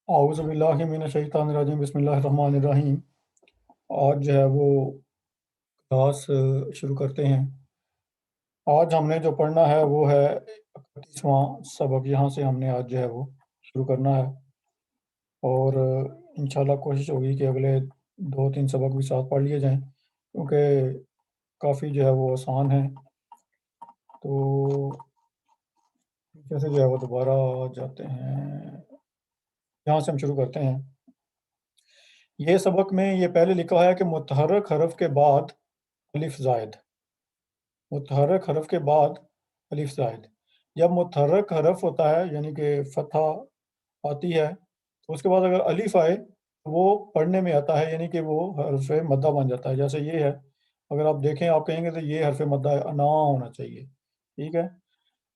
औज़ु बिल्लाहि मिनश शैतानिर रजीम बिस्मिल्लाहिर रहमानिर रहीम। आज जो है वो क्लास शुरू करते हैं। आज हमने जो पढ़ना है वो है 31वां सबक। यहाँ से हमने आज जो है वो शुरू करना है और इंशाल्लाह कोशिश होगी कि अगले 2-3 सबक भी साथ पढ़ लिए जाएँ, क्योंकि काफ़ी जो है वो आसान है। तो कैसे जो है वो दोबारा जाते हैं, यहाँ से हम शुरू करते हैं। ये सबक में ये पहले लिखा है कि मुतहर्रिक हरफ के बाद अलिफ ज़ायद, मुतहर्रिक हरफ के बाद अलिफ ज़ायद। जब मुतहर्रिक हरफ होता है यानी कि फ़तहा आती है, तो उसके बाद अगर अलिफ आए तो वो पढ़ने में आता है, यानी कि वो हरफ मद्दा बन जाता है। जैसे ये है, अगर आप देखें आप कहेंगे तो ये हरफ मद्दा है, अना होना चाहिए, ठीक है।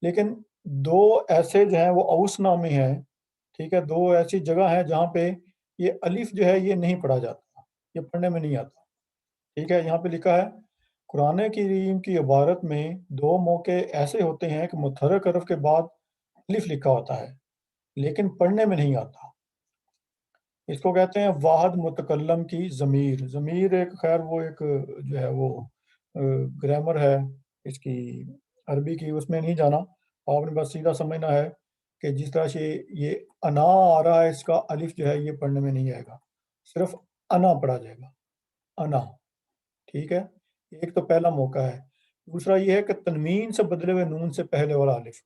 लेकिन 2 ऐसे जो हैं वो औसना में हैं, ठीक है। 2 ऐसी जगह हैं जहाँ पे ये अलिफ जो है ये नहीं पढ़ा जाता, ये पढ़ने में नहीं आता, ठीक है। यहाँ पे लिखा है कुरान करीम की इबारत में 2 मौके ऐसे होते हैं कि मुतहर्रिक हरफ के बाद अलिफ लिखा होता है, लेकिन पढ़ने में नहीं आता। इसको कहते हैं वाहिद मुतकल्लम की ज़मीर। ज़मीर एक खैर वो एक जो है वो ग्रामर है इसकी अरबी की, उसमें नहीं जाना। आपने बस सीधा समझना है कि जिस तरह से ये अना आ रहा है, इसका अलिफ जो है ये पढ़ने में नहीं आएगा, सिर्फ़ अना पढ़ा जाएगा, अना, ठीक है। एक तो पहला मौका है। दूसरा ये है कि तनवीन से बदले हुए नून से पहले वाला अलिफ,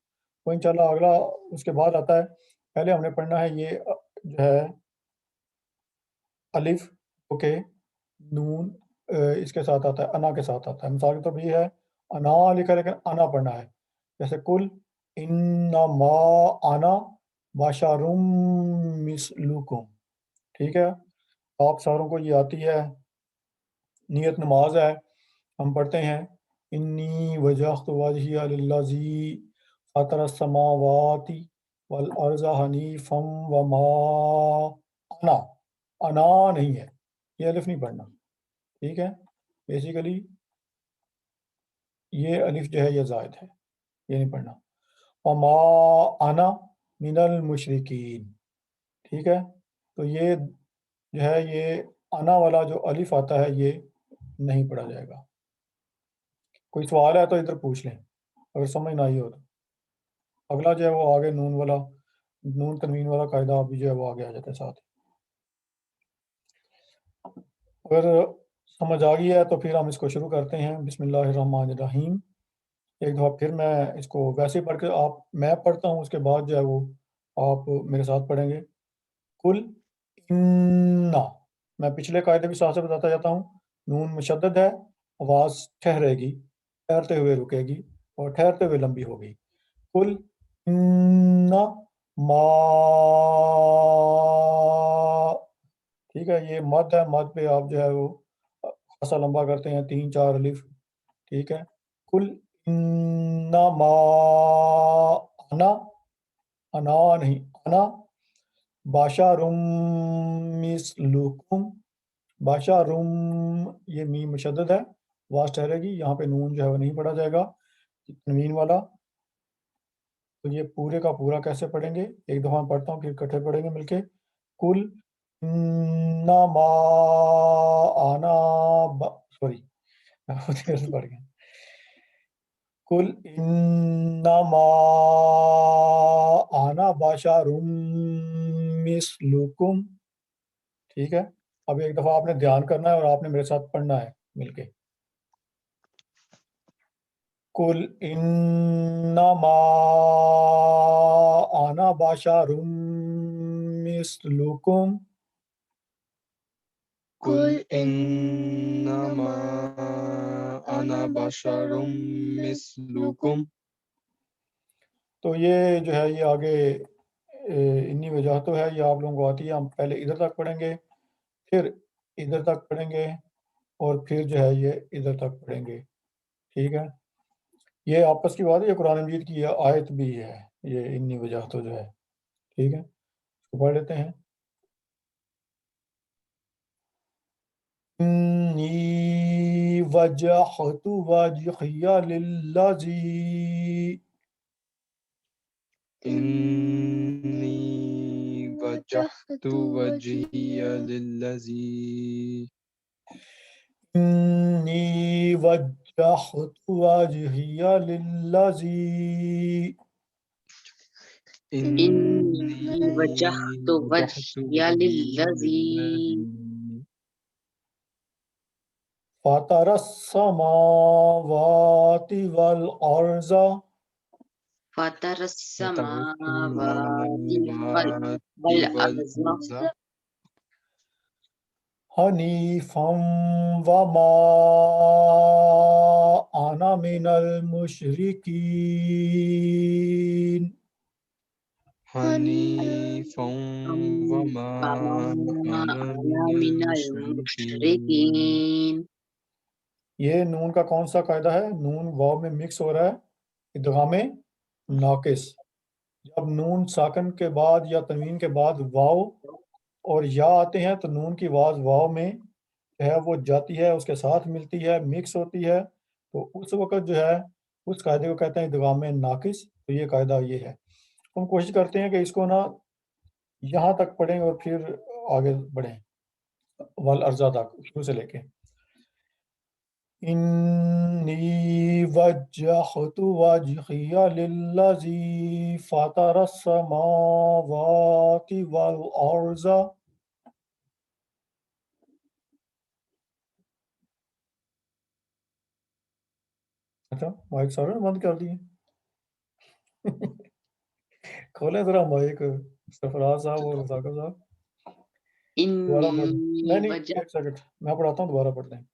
वो इंशाल्लाह अगला उसके बाद आता है। पहले हमने पढ़ना है ये जो है अलिफ, ओके, नून इसके साथ आता है, अना के साथ आता है। मिसाल के तौर पे ये है, अना लिखा है लेकिन अना पढ़ना है। जैसे कुल इन्नमा अना बशरुम मिस्लुकुम, ठीक है। आप सारों को ये आती है, नियत नमाज है, हम पढ़ते हैं इन्नी वजहतु वजहिया लिल्लज़ी फ़तरस समावाति वल अर्ज़ हनीफ़म वमा अना, अना नहीं है, ये अलिफ नहीं पढ़ना, ठीक है। बेसिकली ये अलिफ जो है ये ज़ायद है, ये नहीं पढ़ना। वमा अना मिनल मुशरिकीन, ठीक है। तो ये जो है ये अना वाला जो अलिफ आता है ये नहीं पढ़ा जाएगा। कोई सवाल है तो इधर पूछ लें, अगर समझ ना आई हो तो। अगला जो है वो आगे नून वाला, नून तनवीन वाला कायदा अभी जो है वो आगे आ जाता है साथ। अगर समझ आ गई है तो फिर हम इसको शुरू करते हैं। बिस्मिल्लाहिर्रहमानिर्रहीम। एक दफ़ा फिर मैं इसको वैसे ही पढ़ के आप मैं पढ़ता हूँ, उसके बाद जो है वो आप मेरे साथ पढ़ेंगे। कुल इन्ना, मैं पिछले कायदे भी साथ से बताता जाता हूँ। नून मुशद्दद है, आवाज़ ठहरेगी, ठहरते हुए रुकेगी और ठहरते हुए लंबी होगी। कुल इन्ना मा, ठीक है। ये मद है, मद पे आप जो है वो खासा लंबा करते हैं, 3-4 अलिफ, ठीक है। कुल इन्ना मा अना, अना नहीं अना बाशारुम मिस्लुकुम, बाशारुम, ये मीम मुशद्दद है, आवाज़ ठहरेगी, यहाँ पे नून जो है वो नहीं पढ़ा जाएगा, तनवीन वाला। तो ये पूरे का पूरा कैसे पढ़ेंगे, एक दफ़ा मैं पढ़ता हूँ फिर इकट्ठे पढ़ेंगे मिलके। कुल इन्नमा आना सॉरी देर से पढ़ गए। कुल इन्नमा आना बशरुम मिस्लुकुम, ठीक है। अब एक दफ़ा आपने ध्यान करना है और आपने मेरे साथ पढ़ना है मिलके। कुल इन्नमा आना बशरुम मिस्लुकुम, कुल इन्नमा अना बशरुम मिस्लुकुम। तो ये जो है ये आगे इन्नी वजह तो है, ये आप लोगों को आती है। हम पहले इधर तक पढ़ेंगे, फिर इधर तक पढ़ेंगे और फिर जो है ये इधर तक पढ़ेंगे, ठीक है। ये आपस की बात है, ये कुरान मजीद की ये आयत भी है, ये इन्नी वजह तो जो है, ठीक है। तो पढ़ लेते हैं। इन्नी वजहतु वजहिया लिल्लज़ी, इन्नी وجهت وجهي للذي إني وجهت وجهي للذي إني وجهت وجهي للذي فطر السماوات والأرض فطر السماوات والأرض حنيفا وما أنا من المشركين حنيفا وما أنا من من المشركين. المشركين. یہ نون کا کون سا قاعدہ ہے؟ نون واو میں مکس ہو رہا ہے، ادغام ناقص۔ جب نون ساکن کے بعد یا تنوین کے بعد واو اور یا آتے ہیں تو نون کی آواز واو میں جو ہے وہ جاتی ہے، اس کے ساتھ ملتی ہے، مکس ہوتی ہے، تو اس وقت جو ہے اس قاعدے کو کہتے ہیں ادغام ناقص۔ تو یہ قاعدہ یہ ہے۔ ہم کوشش کرتے ہیں کہ اس کو نا یہاں تک پڑھیں اور پھر آگے بڑھیں والارضا تک، شروع سے لے کے انی وجہت وجہی للذی فطر السماوات والارض۔ اچھا مائک سارے بند کر دیے کھولیں ذرا مائک سرفراز صاحب اور رضاکر صاحب، دوبارہ پڑھ نہیں ایک سیکنڈ میں پڑھاتا ہوں، دوبارہ پڑھتے ہیں۔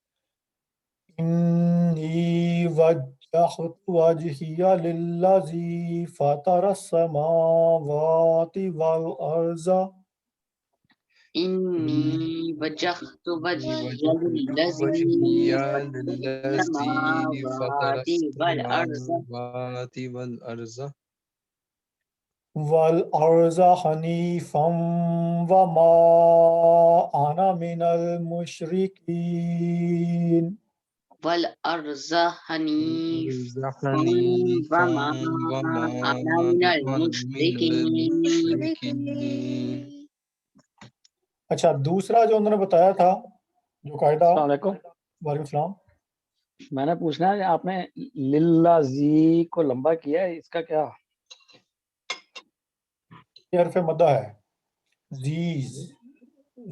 انی وجہت وجہی للذی فطر السماوات والارض إني وجهت وجهي وجهت للذي وجهي فطر للذي فطر السماوات والأرض والأرض والارض حنیفا وما انا من المشرکین۔ والأرض حنيفا حنيفا وما وما أنا من أنا من المشركين. المشركين. اچھا دوسرا جو انہوں نے بتایا تھا جو قاعدہ، السلام علیکم۔ وعلیکم السلام، میں نے پوچھنا ہے آپ نے للہ زی کو لمبا کیا ہے، اس کا کیا؟ یہ حرف مدہ ہے، زیز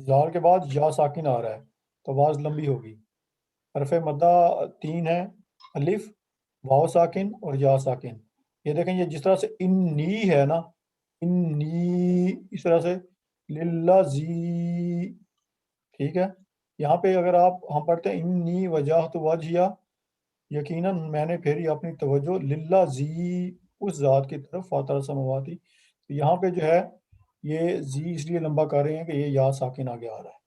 زال کے بعد یا ساکن آ رہا ہے تو آواز لمبی ہوگی۔ حرف مدہ 3 ہے، الف، واو ساکن اور یا ساکن۔ یہ دیکھیں یہ جس طرح سے انی ہے نا، انی اس طرح سے للہ زی، ٹھیک ہے۔ یہاں پہ اگر ہم پڑھتے ہیں انی وجہت وجہیہ، یقیناً میں نے پھیری اپنی توجہ للہ زی اس ذات کی طرف فاطر السماواتی، تو یہاں پہ جو ہے یہ زی اس لیے لمبا کر رہے ہیں کہ یہ یا ساکن آگے آ رہا ہے۔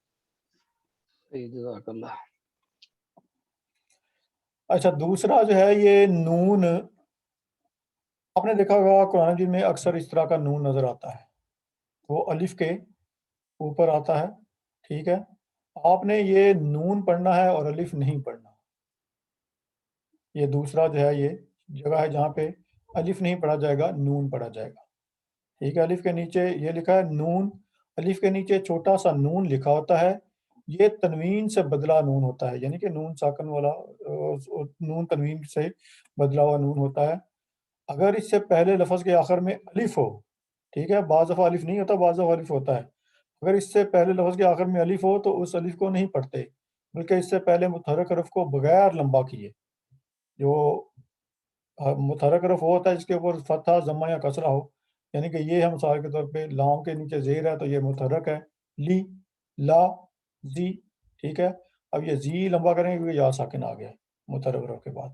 جزاک اللہ۔ اچھا دوسرا جو ہے یہ نون، آپ نے دیکھا ہوگا قرآن مجید میں اکثر اس طرح کا نون نظر آتا ہے، وہ الف کے اوپر آتا ہے، ٹھیک ہے۔ آپ نے یہ نون پڑھنا ہے اور الف نہیں پڑھنا۔ یہ دوسرا جو ہے یہ جگہ ہے جہاں پہ الف نہیں پڑھا جائے گا، نون پڑھا جائے گا، ٹھیک ہے۔ الف کے نیچے یہ لکھا ہے نون، الف کے نیچے چھوٹا سا نون لکھا ہوتا ہے، یہ تنوین سے بدلا نون ہوتا ہے، یعنی کہ نون ساکن والا نون تنوین سے بدلا ہوا نون ہوتا ہے۔ اگر اس سے پہلے لفظ کے آخر میں الف ہو، ٹھیک ہے، بعض دفعہ الف نہیں ہوتا، بعض دفعہ الف ہوتا ہے، اگر اس سے پہلے لفظ کے آخر میں الف ہو تو اس الف کو نہیں پڑھتے، بلکہ اس سے پہلے متحرک حرف کو بغیر لمبا کیے، جو متحرک حرف وہ ہوتا ہے جس کے اوپر فتحہ ضمہ یا کسرہ ہو، یعنی کہ یہ ہم مثال کے طور پہ لام کے نیچے زیر ہے تو یہ متحرک ہے، لی، لا، زی، ٹھیک ہے۔ اب یہ زی لمبا کریں گے کیونکہ یا ساکن آ گیا ہے متحرک حرف کے بعد۔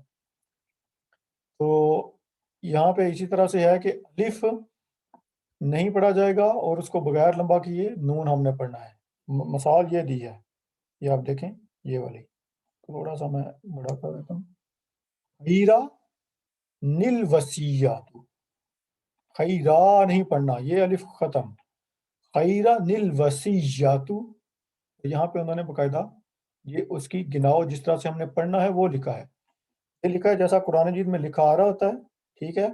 تو یہاں پہ اسی طرح سے ہے کہ الف نہیں پڑھا جائے گا اور اس کو بغیر لمبا کیے نون ہم نے پڑھنا ہے۔ مثال یہ دی ہے، یہ آپ دیکھیں یہ والی، تھوڑا سا میں بڑا کر دیتا ہوں، خیرہ نل وسیعات، خیرہ نہیں پڑھنا، یہ الف ختم، خیرہ نل وسیعات، یہاں پہ انہوں نے باقاعدہ یہ اس کی گناؤ جس طرح سے ہم نے پڑھنا ہے وہ لکھا ہے، یہ لکھا ہے جیسا قرآن مجید میں لکھا آ رہا ہوتا ہے، ٹھیک ہے،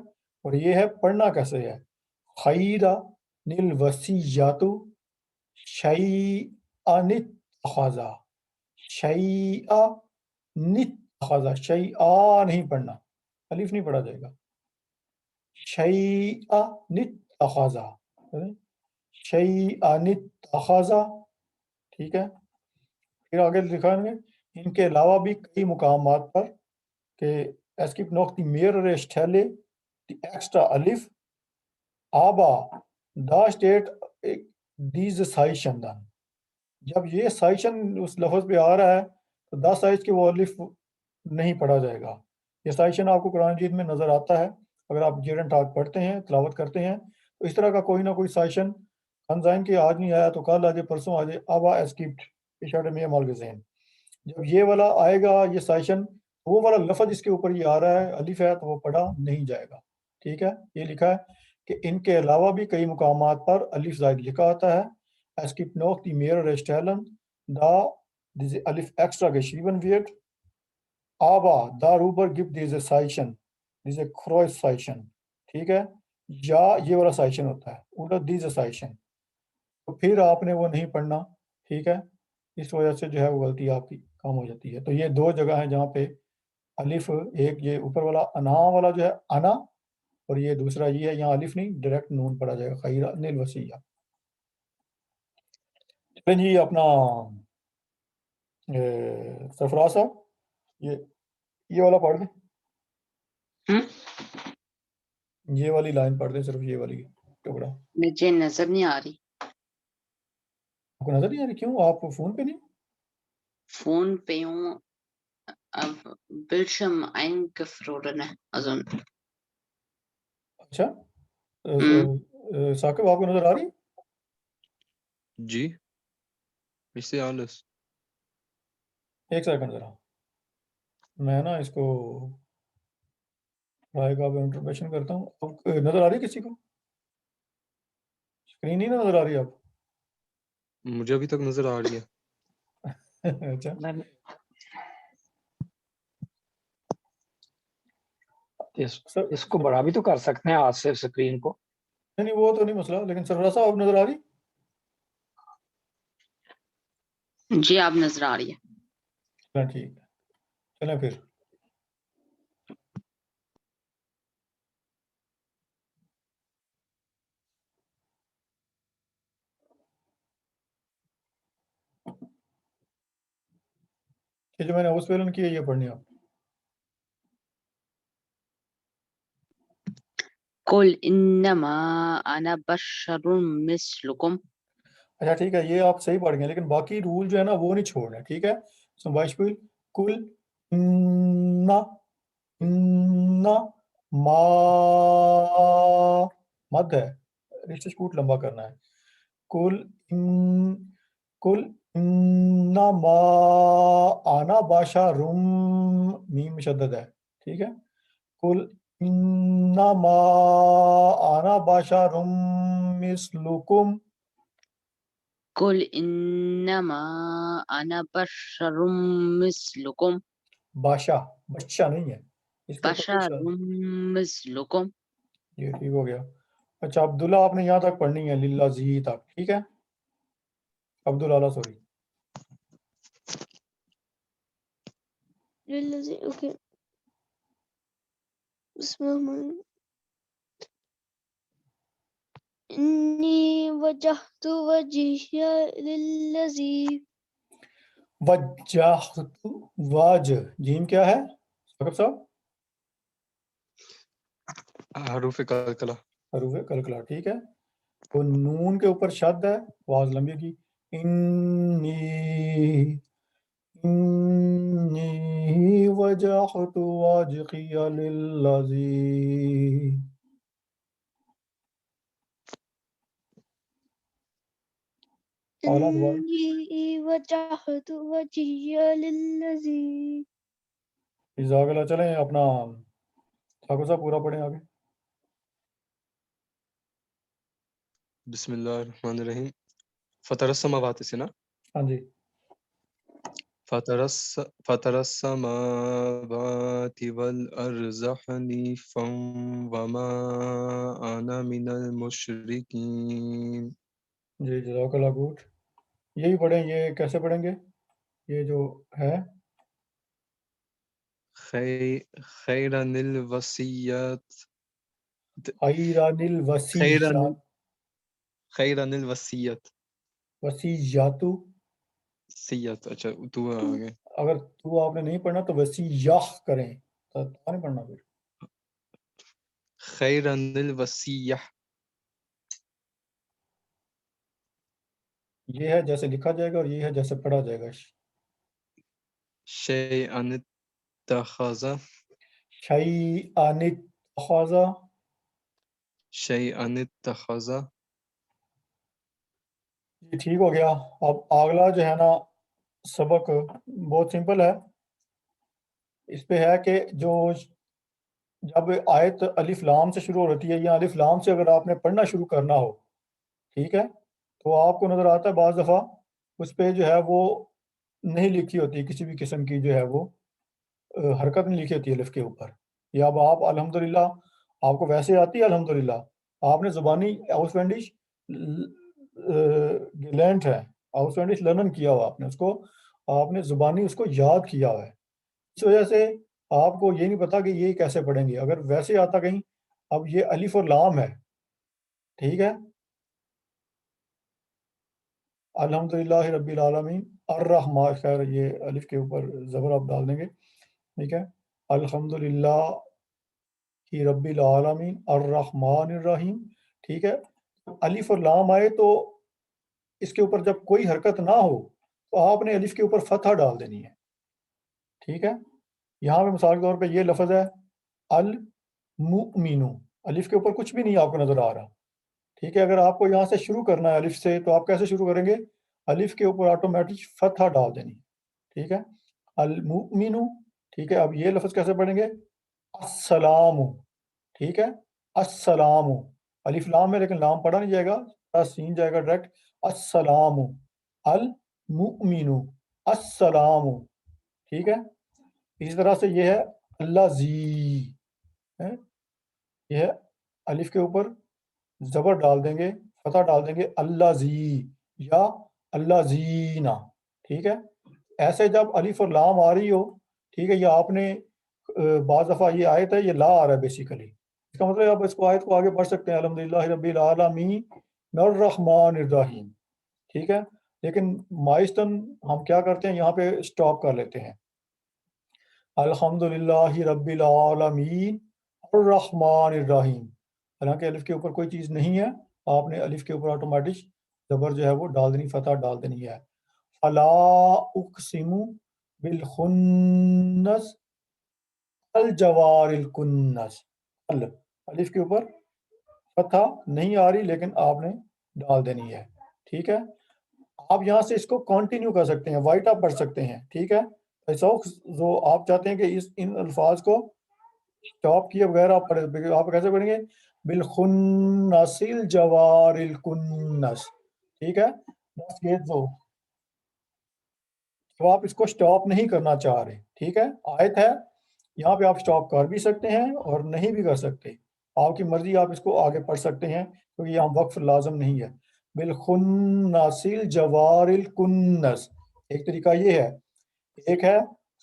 اور یہ ہے پڑھنا کیسے ہے، خیرہ نل وسیعات शैअन इत्तखज़ा, शैअन इत्तखज़ा, शैआ नहीं पढ़ना, अलिफ नहीं पढ़ा जाएगा। शैअन इत्तखज़ा, शैअन इत्तखज़ा, ठीक है। फिर आगे लिखा है इनके अलावा भी कई मुकामात पर कि es gibt noch die mehrere Stelle die extra alif aber da steht diese Zeichen dann, जब ये साइशन उस लफ्ज़ पे आ रहा है तो 10 साइज के वो अलिफ नहीं पढ़ा जाएगा। ये साइशन आपको कुरान मजीद में नज़र आता है, अगर आप जीरन टाक पढ़ते हैं, तिलावत करते हैं तो इस तरह का कोई ना कोई साइशन खनज़ाइन के आज नहीं आया तो कल आ जाए, परसों आ जाए, aber es gibt, ich hatte mehrmal gesehen। जब ये वाला आएगा, ये साइशन, वो वाला लफ्ज़ जिसके ऊपर ये आ रहा है अलिफ है तो वो पढ़ा नहीं जाएगा, ठीक है। ये लिखा है कि इनके अलावा भी कई मुकामात पर अलिफ ज़ायद लिखा आता है। Es gibt noch die mehrere Stellen, da diese Alif extra geschrieben wird, aber darüber gibt diese Zeichen, diese Kreuzzeichen, ठीक है। या ये वाला साइशन होता है, oder diese Zeichen, तो फिर आपने वो नहीं पढ़ना, ठीक है। इस वजह से जो है वो गलती आपकी कम हो जाती है। तो ये दो जगह हैं जहाँ पे अलिफ, एक ये ऊपर वाला अना वाला जो है अना, और ये दूसरा ये है, यहाँ अलिफ नहीं डायरेक्ट नून पढ़ा जाएगा, खैरा निल वसिया। चलें जी, अपना सरफराज साहब ये वाला पढ़ दें, ये वाली लाइन पढ़ दें, सिर्फ ये वाली टुकड़ा। मुझे नजर नहीं आ रही, आपको नजर नहीं आ रही? क्यों, आप फोन पे नहीं? फोन पे हूँ, अब Bildschirm eingefroren है also अच्छा, साकिब आपको नजर आ रही? जी, ich sehe alles। एक सेकंड जरा, मैं ना इसको आएगा इंट्रोडक्शन करता हूँ। अब नजर आ रही किसी को? स्क्रीन नहीं नजर आ रही आप? मुझे अभी तक नजर आ रही है। अच्छा, सर इसको बड़ा भी तो कर सकते हैं हाथ से स्क्रीन को। नहीं वो तो नहीं मसला, लेकिन सरफराज साहब आप नजर आ रही? जी आप नजर आ रही है। चलें ठीक है, चलें फिर। ये जो मैंने उस वेलन की है ये पढ़नी आप। कुल इन्नमा अना बशरुम मिस्लुकुम। अच्छा ठीक है, ये आप सही पढ़ गए, लेकिन बाकी रूल जो है ना वो नहीं छोड़ना, ठीक है। सो बाइशपुल कुल ना ना मा, मद है, रिश्ते स्कूट लंबा करना है। कुल इन्ना मा आना बाशा रुम, मीम मुशद्दद है, ठीक है। कुल इन्ना मा आना बाशा रुम मिस्लुकुम, कुल इन्नमा अना बशरुम मिस्लुकुम। बाशा, बच्चा नहीं है इसके ऊपर कुछ, बशरुम मिस्लुकुम। ये ठीक हो गया। अच्छा अब्दुल्ला, आपने यहाँ तक पढ़नी है, लिल्ला जी तक, ठीक है। अब्दुल आला, सॉरी। ओके, इन्नी वजहतु वजहिया लिल्लज़ी, वज्जाहतु, वाज, जीम क्या है साकिब साहब? हरूफ कलकला। हरूफ कलकला, ठीक है। तो नून के ऊपर शद है, वाज लंबी की, इन्नी इन्नी वजहतु वजहिया लिल्लज़ी, आला दोबारा। इन्नी वजहतु वजहिया लिल्लज़ी। इजागला, चलें अपना साकिब साहब पूरा पढ़ें आगे। बिस्मिल्लाहिर्रहमानिर्रहीम। फतरस समावात से ना, हाँ जी, फतरस समावाति वल अर्ज़ हनीफ़न वमा अना मिनल मुशरिकीन। जी जज़ाकल्लाह गुड। यही पढ़ें, ये कैसे पढ़ेंगे? ये जो है खैरनिल वसीयत खैरानिल खैरनिल वसीयत खैरनिल वसीयत वसीयतु। सियत, अच्छा तू आ गए। अगर तू आपने नहीं पढ़ना तो वसीयह करें, तो नहीं पढ़ना फिर। खैरनिल वसीयह, ये है जैसे लिखा जाएगा और ये है जैसे पढ़ा जाएगा। शैअन तखज़ा शैअनित तखज़ा, शैअन तखज़ा। ये ठीक हो गया। अब अगला जो है ना सबक बहुत सिंपल है। इस पे है कि जो जब आयत अलिफ लाम से शुरू होती है या अलिफ लाम से अगर आपने पढ़ना शुरू करना हो, ठीक है, तो आपको नज़र आता है बाज़ दफ़ा उस पे जो है वो नहीं लिखी होती किसी भी किस्म की जो है वो हरकत नहीं लिखी होती अलिफ के ऊपर। या अब आप अल्हम्दुलिल्लाह आपको वैसे आती है अल्हम्दुलिल्लाह, आपने ज़ुबानी आउसवेंडिश गेलेंट है, आउसवेंडिश लर्नन किया हुआ आपने उसको, आपने ज़ुबानी उसको याद किया हुआ है। इस वजह से आपको ये नहीं पता कि ये कैसे पढ़ेंगे। अगर वैसे आता कहीं, अब ये अलिफ और लाम है, ठीक है, अल्हम्दुलिल्लाहि रब्बिल आलमीन अर्रहमान, खैर ये अलिफ के ऊपर ज़बर आप डाल देंगे, ठीक है, अल्हम्दुलिल्लाहि रब्बिल आलमीन अर्रहमानिर रहीम, ठीक है। अलिफ और लाम आए तो इसके ऊपर जब कोई हरकत ना हो तो आपने अलिफ के ऊपर फतह डाल देनी है, ठीक है। यहाँ पे मिसाल के तौर पे ये लफ्ज़ है अल मुमिनु, अलिफ के ऊपर कुछ भी नहीं आपको नज़र आ रहा, ठीक है। अगर आपको यहाँ से शुरू करना है अलिफ से तो आप कैसे शुरू करेंगे? अलिफ के ऊपर ऑटोमेटिक फतह डाल देनी, ठीक है, अल मुमिनु, ठीक है। अब ये लफ्ज़ कैसे पढ़ेंगे? अस्सलामु, ठीक है, अस्सलामु, अलिफ लाम है लेकिन लाम पढ़ा नहीं जाएगा, सीन जाएगा डायरेक्ट, अस्सलामु, अल मुमिनु, अस्सलामु, ठीक है। इसी तरह से ये है अल्लाज़ी, है, ये है अलिफ के ऊपर ज़बर डाल देंगे, फतह डाल देंगे, अल्लाज़ी या अल्लाज़ीना, ठीक है। ऐसे जब अलिफ और लाम आ रही हो, ठीक है, ये आपने बाज़ दफ़ा ये आयत है, ये ला आ रहा है बेसिकली, इसका मतलब आप इसको आयत को आगे पढ़ सकते हैं अल्हम्दुलिल्लाहि रब्बिल आलमीन अर्रहमानिर रहीम, ठीक है। लेकिन माइस्तन हम क्या करते हैं, यहाँ पे स्टॉप कर लेते हैं, अल्हम्दुलिल्लाहि रब्बिल आलमीन अर्रहमानिर रहीम। हालांकि अलिफ के ऊपर कोई चीज़ नहीं है, आपने अलिफ के ऊपर ऑटोमेटिक ज़बर जो है वो डाल देनी, फतह डाल देनी है। फला उक़सिमु बिल खुन्नस अल जवारिल कुन्नस, अल अलिफ के ऊपर फतह नहीं आ रही लेकिन आपने डाल देनी है, ठीक है। आप यहाँ से इसको कंटिन्यू कर सकते हैं, वाइट आप पढ़ सकते हैं, ठीक है। ऐसा जो आप चाहते हैं कि इस इन अल्फाज को स्टॉप किए बगैर आप पढ़े, आप कैसे पढ़ेंगे? बिल खुन्नसिल जवारिल कुन्नस, ठीक है। बस ये जो तो आप इसको स्टॉप नहीं करना चाह रहे, ठीक है, आयत है, यहाँ पे आप स्टॉप कर भी सकते हैं और नहीं भी कर सकते, आपकी मर्जी, आप इसको आगे पढ़ सकते हैं क्योंकि यहाँ वक्फ लाजम नहीं है। बिल खुन्नसिल जवारिल कुन्नस, एक तरीका ये है, एक है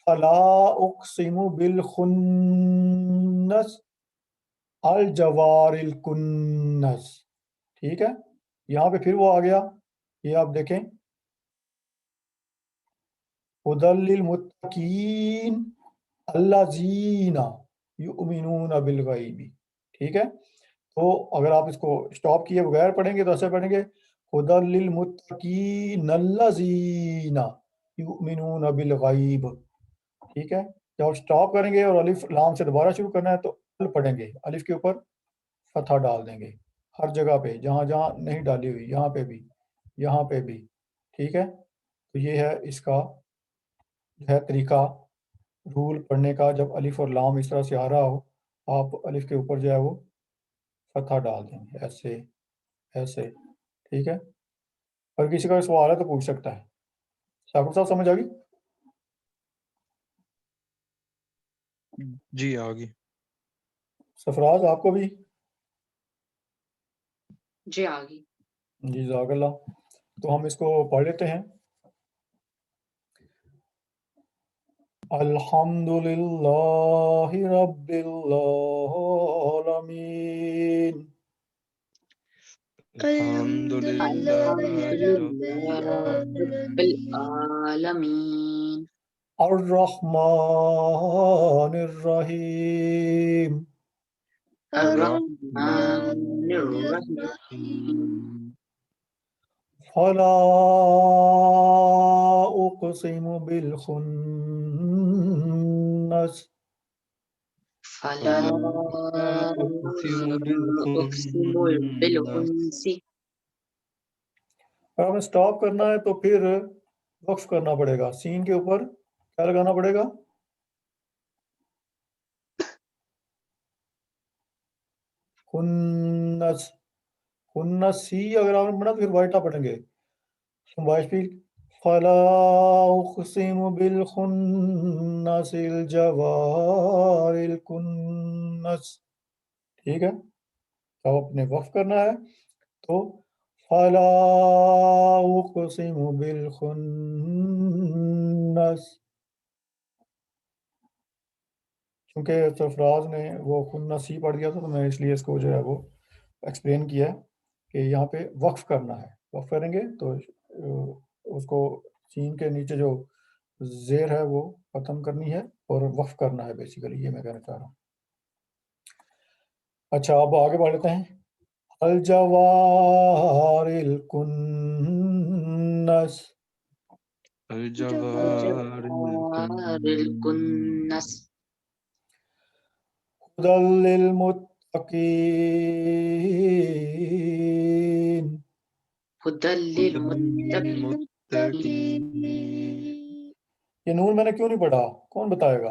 फला उक़सिमु बिल खुन्नस अल जवारिल कुन्नस, ठीक है। यहाँ पे फिर वो आ गया, ये आप देखें, हुदल लिल मुत्तकीन अल्लाज़ीना युमिनूना बिल गैबी, ठीक है। तो अगर आप इसको स्टॉप किए बगैर पढ़ेंगे तो ऐसे पढ़ेंगे हुदल लिल मुत्तकीन अल्लाज़ीना युमिनूना बिल गैब, ठीक है। जब आप स्टॉप करेंगे और अलिफ लाम से दोबारा शुरू करना है तो अल पढ़ेंगे, अलिफ के ऊपर फतह डाल देंगे हर जगह पे, जहाँ-जहाँ नहीं डाली हुई, यहाँ पे भी, यहाँ पे भी, ठीक है। तो ये है इसका जो है तरीका रूल पढ़ने का, जब अलिफ और लाम इस तरह से आ रहा हो, आप अलिफ के ऊपर जो है वो फतह डाल देंगे, ऐसे, ऐसे, ठीक है। अगर किसी का सवाल है तो पूछ सकता है। शाकिब साहब समझ आ गई? जी आ गई। सरफराज आपको भी? जी आ गई। जी जज़ाकल्लाह। تو ہم اس کو پڑھ لیتے ہیں. الحمدللہ رب العالمین. الحمد للہ رب العالمین. الرحمن الرحیم. الرحمن الرحیم. فلا اقسم بالخنس. فلا اقسم اقسم بالخنس. اگر ہمیں سٹاپ کرنا ہے تو پھر وقف کرنا پڑے گا. سین کے اوپر کیا لگانا پڑے گا؟ خنس. خنسی اگر آپ نے پڑھا تو پھر وائٹا پڑھیں گے. فلا اقسم بالخنس الجوار الکنس. ٹھیک ہے. اب اپنے وقف کرنا ہے تو فلا اقسم بالخنس. کیونکہ سرفراز نے وہ خنسی پڑھ دیا تھا تو میں اس لیے اس کو جو ہے وہ ایکسپلین کیا ہے کہ یہاں پہ وقف کرنا ہے. وقف کریں گے تو اس کو سین کے نیچے جو زیر ہے وہ ختم کرنی ہے اور وقف کرنا ہے. بیسیکلی یہ میں کہنا چاہ رہا ہوں. اچھا اب آگے بڑھ لیتے ہیں. الجوار الکنس. الجوار الکنس. هدى للمتقين. ہدی للمتقین. یہ نون میں نے کیوں نہیں پڑھا؟ کون بتائے گا؟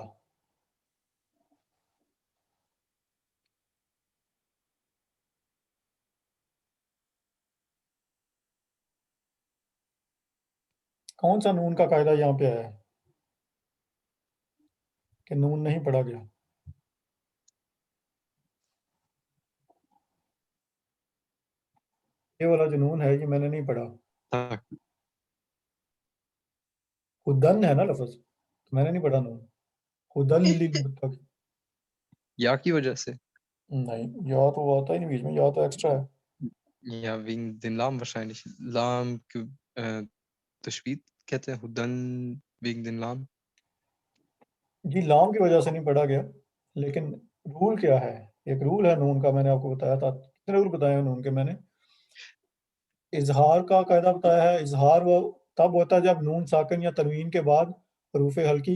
کون سا نون کا قاعدہ یہاں پہ ہے کہ نون نہیں پڑھا گیا؟ یہ والا جو نون ہے یہ میں نے نہیں پڑھا. خدن ہے نا لفظ، میں نے نہیں پڑھا نون. خدن للمتقین. یا کی وجہ سے نہیں، یا تو آتا ہی نہیں بیچ میں، یا تو ایکسٹرا ہے. یا wegen den Lahm wahrscheinlich. Lahm تشبیت کہتے ہیں ہدن wegen den Lahm. جی لام کی وجہ سے نہیں پڑھا گیا، لیکن رول کیا ہے؟ ایک رول ہے نون کا، میں نے آپ کو بتایا تھا. کتنے رول بتائے ہیں نون کے میں نے؟ اظہار کا قاعدہ بتایا ہے. اظہار وہ تب ہوتا ہے جب نون ساکن یا تنوین کے بعد حروف ہلکی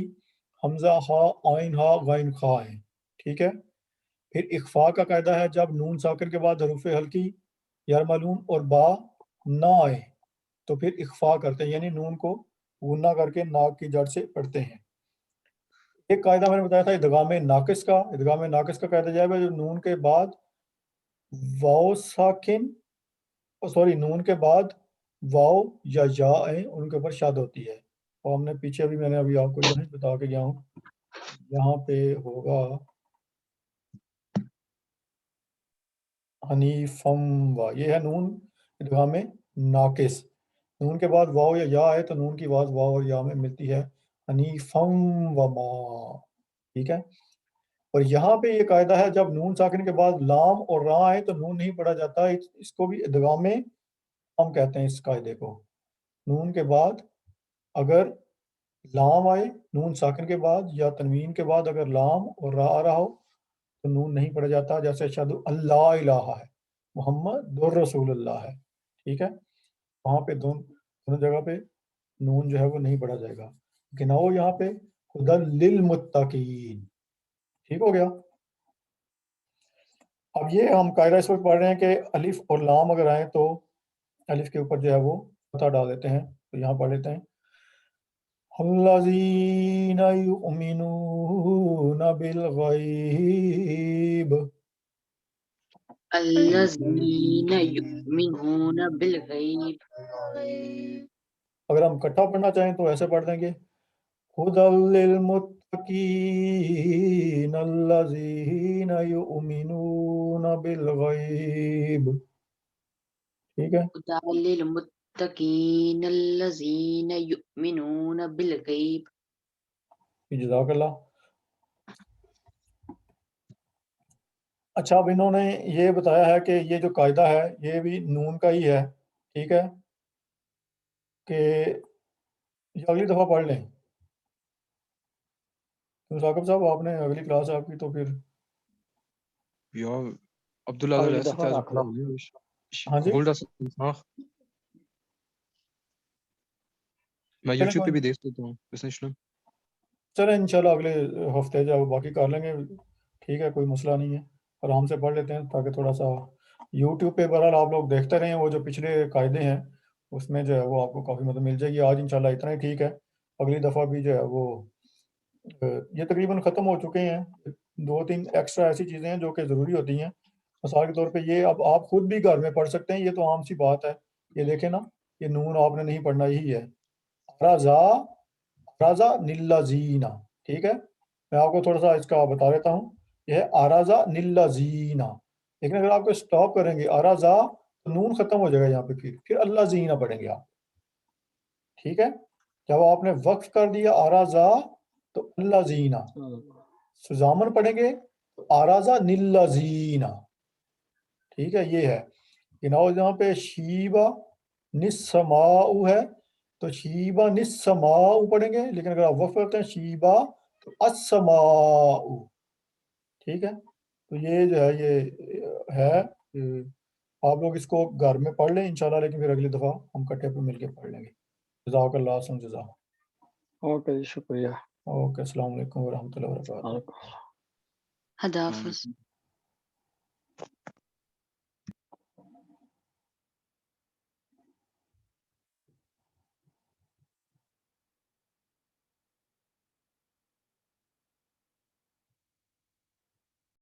حمزہ، ہا، عین، ہا، غین، خا ہیں. ٹھیک ہے. پھر اخفاء کا قاعدہ ہے جب نون ساکن کے بعد حروف ہلکی یرملون اور با نہ آئے تو پھر اخفاء کرتے ہیں، یعنی نون کو غنہ کر کے ناک کی جڑ سے پڑھتے ہیں. ایک قاعدہ میں نے بتایا تھا ادغام ناقص کا. ادغام ناقص کا قاعدہ جائے گا جو نون کے بعد واو ساکن نون کے بعد واو یا آئیں ان کے اوپر شاد ہوتی ہے. اور ہم نے پیچھے بھی میں نے ابھی آپ کو یہی بتا کے گیا ہوں، یہاں پہ ہوگا حنیفم وا. یہ ہے نون ادغام ناقص. نون کے بعد واو یا آئے تو نون کی آواز واو اور یا میں ملتی ہے حنیفم و ما. ٹھیک ہے. اور یہاں پہ یہ قاعدہ ہے جب نون ساکن کے بعد لام اور را آئے تو نون نہیں پڑھا جاتا. اس کو بھی ادغام ہم کہتے ہیں. اس قاعدے کو نون کے بعد اگر لام آئے نون ساکن کے بعد یا تنوین کے بعد اگر لام اور را آ رہا ہو تو نون نہیں پڑھا جاتا. جیسے اشہد اللہ الہ ہے، محمد رسول اللہ ہے. ٹھیک ہے. وہاں پہ دونوں جگہ پہ نون جو ہے وہ نہیں پڑھا جائے گا. لیکن آؤ یہاں پہ ہدی للمتقین. ٹھیک ہو گیا. اب یہ ہم قاعدہ اس وقت پڑھ رہے ہیں کہ الف اور لام اگر آئیں تو الف کے اوپر جو ہے وہ فتح ڈال دیتے ہیں. تو یہاں پڑھ لیتے ہیں الذین یؤمنون بالغیب. الذین یؤمنون بالغیب. اگر ہم اکٹھا پڑھنا چاہیں تو ایسے پڑھ دیں گے ہدی للمتقین الذین یؤمنون بالغیب. ٹھیک ہے. ہدی للمتقین المتقين الذين يؤمنون بالغيب. جزاک اللہ. اچھا اب انہوں نے یہ بتایا ہے کہ یہ جو قاعدہ ہے یہ بھی نون کا ہی ہے, ٹھیک ہے, کہ یہ اگلی دفعہ پڑھ لیں. تو ثاقب صاحب آپ نے اگلی کلاس آپ کی تو پھر Ja, Abdullah اگلی lässt دفعہ also رکھ لو. ich ہاں جی hol das nach. میں چلیں یوٹیوب پہ کوئی بھی دیکھ لیتا ہوں, اس نہیں schlimm. چلیں انشاءاللہ اگلے ہفتے جب باقی کر لیں گے, ٹھیک ہے, کوئی مسئلہ نہیں ہے, آرام سے پڑھ لیتے ہیں تاکہ تھوڑا سا یوٹیوب پہ بہرحال آپ لوگ دیکھتے رہیں, وہ جو پچھلے قاعدے ہیں اس میں جو ہے وہ آپ کو کافی مدد مل جائے گی. آج انشاءاللہ اتنا ہی ٹھیک ہے, اگلی دفعہ بھی جو ہے وہ یہ تقریباً ختم ہو چکے ہیں. 2-3 ایکسٹرا ایسی چیزیں ہیں جو کہ ضروری ہوتی ہیں. مثال کے طور پہ یہ اب آپ خود بھی گھر میں پڑھ سکتے ہیں, یہ تو عام سی بات ہے. یہ دیکھیں نا, یہ نون آپ نے نہیں پڑھنا, یہی ہے رازا نلازینا, ٹھیک ہے. میں آپ کو تھوڑا سا اس کا بتا دیتا ہوں. یہ ہے آرازا نلازینا, لیکن اگر آپ کو سٹاپ کریں گے آرازا تو نون ختم ہو جائے گا یہاں پہ, پھر اللہ زینا پڑھیں گے آپ, ٹھیک ہے. جب آپ نے وقف کر دیا آرازا تو اللہ زینا, سزامن پڑھیں گے تو آرازا نلازینا, ٹھیک ہے. یہ ہے کہ یہاں پہ شیبا نسماؤ ہے تو شیبا نسماؤ پڑھیں گے, لیکن اگر آپ وقف کرتے ہیں شیبا تو السماؤ, ٹھیک ہے. تو یہ جو ہے یہ ہے, آپ لوگ اس کو گھر میں پڑھ لیں انشاءاللہ, لیکن پھر اگلی دفعہ ہم کٹھے پہ مل کے پڑھ لیں گے. جزاک اللہ حسن جزا. اوکے, شکریہ. اوکے, السلام علیکم ورحمۃ اللہ وبرکاتہ. وعلیکم السلام. خدا حافظ.